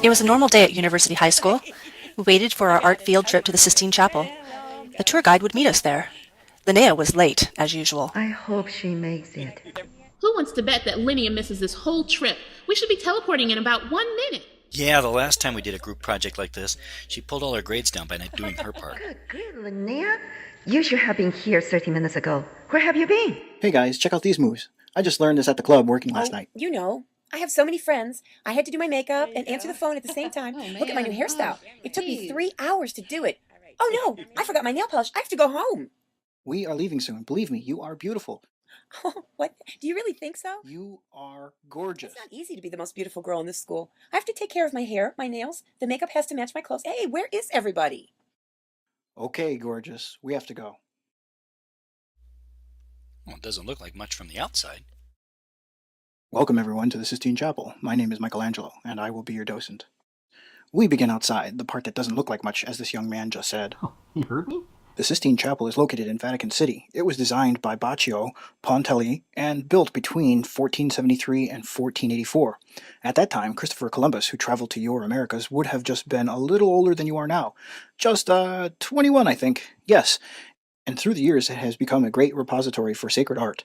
It was a normal day at University High School. We waited for our art field trip to the Sistine Chapel. A tour guide would meet us there. Linnea was late, as usual. I hope she makes it. Who wants to bet that Linnea misses this whole trip? We should be teleporting in about 1 minute. Yeah, the last time we did a group project like this, she pulled all her grades down by not doing her part. Good, Linnea. You should have been here 30 minutes ago. Where have you been? Hey guys, check out these moves. I just learned this at the club working last night. You know, I have so many friends. I had to do my makeup and answer the phone at the same time. Look at my new hairstyle. It took me 3 hours to do it. Oh no, I forgot my nail polish. I have to go home. We are leaving soon. Believe me, you are beautiful. Oh, what? Do you really think so? You are gorgeous. It's not easy to be the most beautiful girl in this school. I have to take care of my hair, my nails. The makeup has to match my clothes. Hey, where is everybody? Okay, gorgeous. We have to go. Well, it doesn't look like much from the outside. Welcome everyone to the Sistine Chapel. My name is Michelangelo, and I will be your docent. We begin outside, the part that doesn't look like much, as this young man just said. Oh, you heard me? The Sistine Chapel is located in Vatican City. It was designed by Baccio Pontelli and built between 1473 and 1484. At that time, Christopher Columbus, who traveled to your Americas, would have just been a little older than you are now. Just 21, I think. Yes. And through the years, it has become a great repository for sacred art.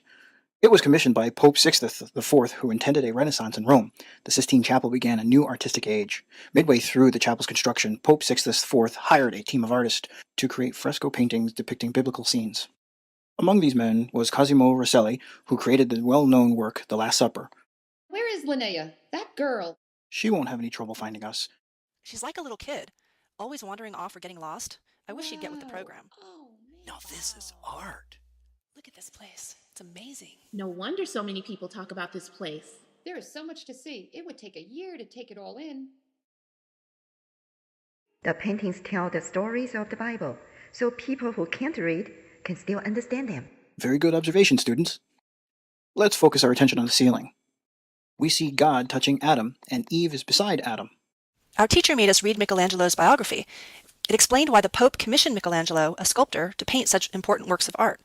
It was commissioned by Pope Sixtus IV, who intended a renaissance in Rome. The Sistine Chapel began a new artistic age. Midway through the chapel's construction, Pope Sixtus IV hired a team of artists to create fresco paintings depicting biblical scenes. Among these men was Cosimo Rosselli, who created the well-known work The Last Supper. Where is Linnea? That girl. She won't have any trouble finding us. She's like a little kid, always wandering off or getting lost. I wish she'd get with the program. Oh, man. Now this is art. Look at this place. It's amazing. No wonder so many people talk about this place. There is so much to see. It would take a year to take it all in. The paintings tell the stories of the Bible, so people who can't read can still understand them. Very good observation, students. Let's focus our attention on the ceiling. We see God touching Adam, and Eve is beside Adam. Our teacher made us read Michelangelo's biography. It explained why the Pope commissioned Michelangelo, a sculptor, to paint such important works of art.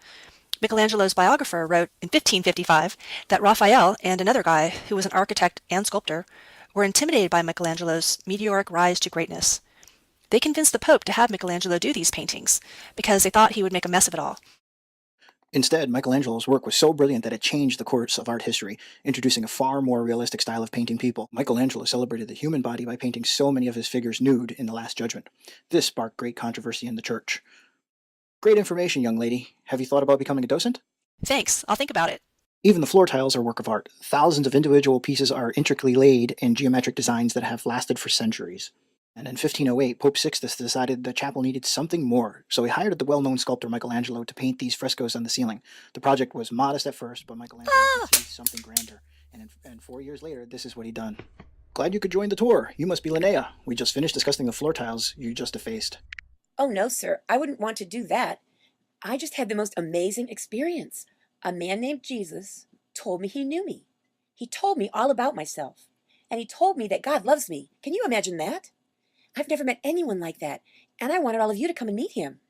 Michelangelo's biographer wrote in 1555 that Raphael and another guy, who was an architect and sculptor, were intimidated by Michelangelo's meteoric rise to greatness. They convinced the Pope to have Michelangelo do these paintings, because they thought he would make a mess of it all. Instead, Michelangelo's work was so brilliant that it changed the course of art history, introducing a far more realistic style of painting people. Michelangelo celebrated the human body by painting so many of his figures nude in the Last Judgment. This sparked great controversy in the church. Great information, young lady. Have you thought about becoming a docent? Thanks, I'll think about it. Even the floor tiles are work of art. Thousands of individual pieces are intricately laid in geometric designs that have lasted for centuries. And in 1508, Pope Sixtus decided the chapel needed something more, so he hired the well-known sculptor Michelangelo to paint these frescoes on the ceiling. The project was modest at first, but Michelangelo conceived something grander, and 4 years later, this is what he'd done. Glad you could join the tour. You must be Linnea. We just finished discussing the floor tiles you just effaced. Oh no, sir. I wouldn't want to do that. I just had the most amazing experience. A man named Jesus told me he knew me. He told me all about myself. And he told me that God loves me. Can you imagine that? I've never met anyone like that, and I wanted all of you to come and meet him.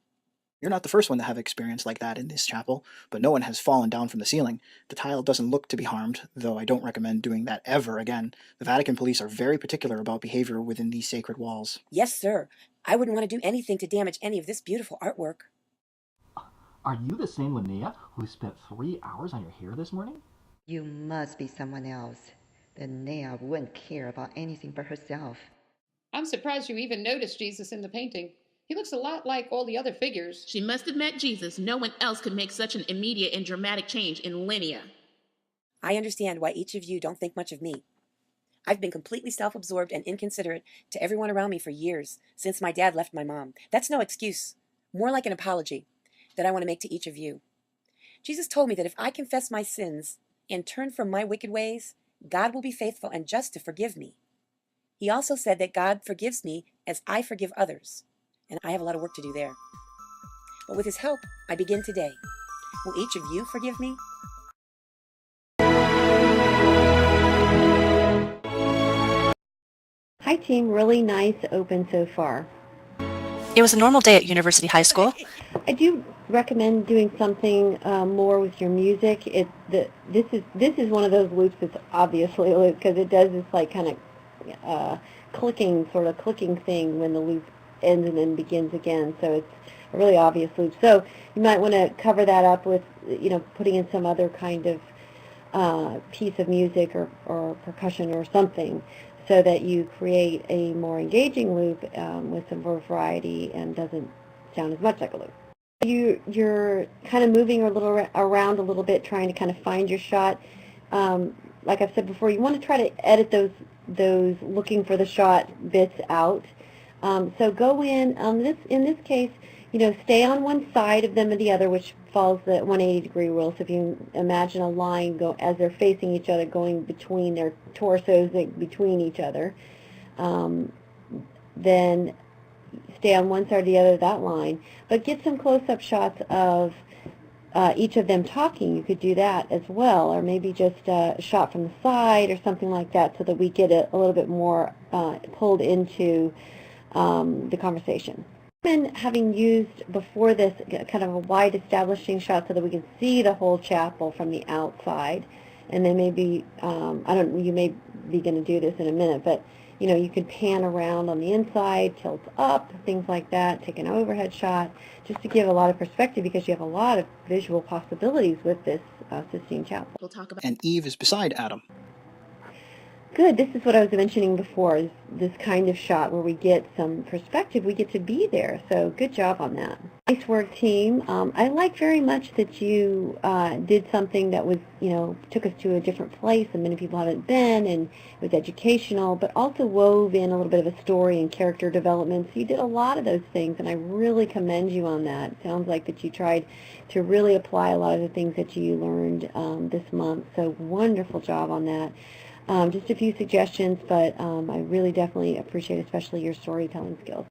You're not the first one to have experience like that in this chapel, but no one has fallen down from the ceiling. The tile doesn't look to be harmed, though I don't recommend doing that ever again. The Vatican police are very particular about behavior within these sacred walls. Yes, sir. I wouldn't want to do anything to damage any of this beautiful artwork. Are you the same Linnea who spent 3 hours on your hair this morning? You must be someone else. Linnea wouldn't care about anything but herself. I'm surprised you even noticed Jesus in the painting. He looks a lot like all the other figures. She must have met Jesus. No one else could make such an immediate and dramatic change in Linnea. I understand why each of you don't think much of me. I've been completely self-absorbed and inconsiderate to everyone around me for years, since my dad left my mom. That's no excuse, more like an apology that I want to make to each of you. Jesus told me that if I confess my sins and turn from my wicked ways, God will be faithful and just to forgive me. He also said that God forgives me as I forgive others, and I have a lot of work to do there. But with his help, I begin today. Will each of you forgive me? Hi team, really nice open so far. It was a normal day at University High School. I do recommend doing something more with your music. This is one of those loops that's obviously a loop because it does this like kind of clicking, sort of clicking thing when the loop ends and then begins again. So it's a really obvious loop. So you might want to cover that up with, putting in some other kind of piece of music or percussion or something, so that you create a more engaging loop with some more variety and doesn't sound as much like a loop. You're kind of moving around a little bit, trying to kind of find your shot. Like I've said before, you want to try to edit those looking for the shot bits out. So go in this case, stay on one side of them or the other, which follows the 180-degree rule. So if you imagine a line as they're facing each other, going between their torsos, between each other, then stay on one side or the other of that line. But get some close-up shots of each of them talking. You could do that as well, or maybe just a shot from the side or something like that, so that we get a little bit more pulled into the conversation. Been having used before this kind of a wide establishing shot so that we can see the whole chapel from the outside, and then maybe you may be going to do this in a minute, but you can pan around on the inside, tilt up, things like that, take an overhead shot, just to give a lot of perspective, because you have a lot of visual possibilities with this Sistine Chapel. We'll talk about. And Eve is beside Adam. Good. This is what I was mentioning before, is this kind of shot where we get some perspective. We get to be there. So good job on that. Nice work, team. I like very much that you did something that was, took us to a different place and many people haven't been, and it was educational, but also wove in a little bit of a story and character development. So you did a lot of those things, and I really commend you on that. It sounds like that you tried to really apply a lot of the things that you learned this month. So wonderful job on that. Just a few suggestions, but I really definitely appreciate especially your storytelling skills.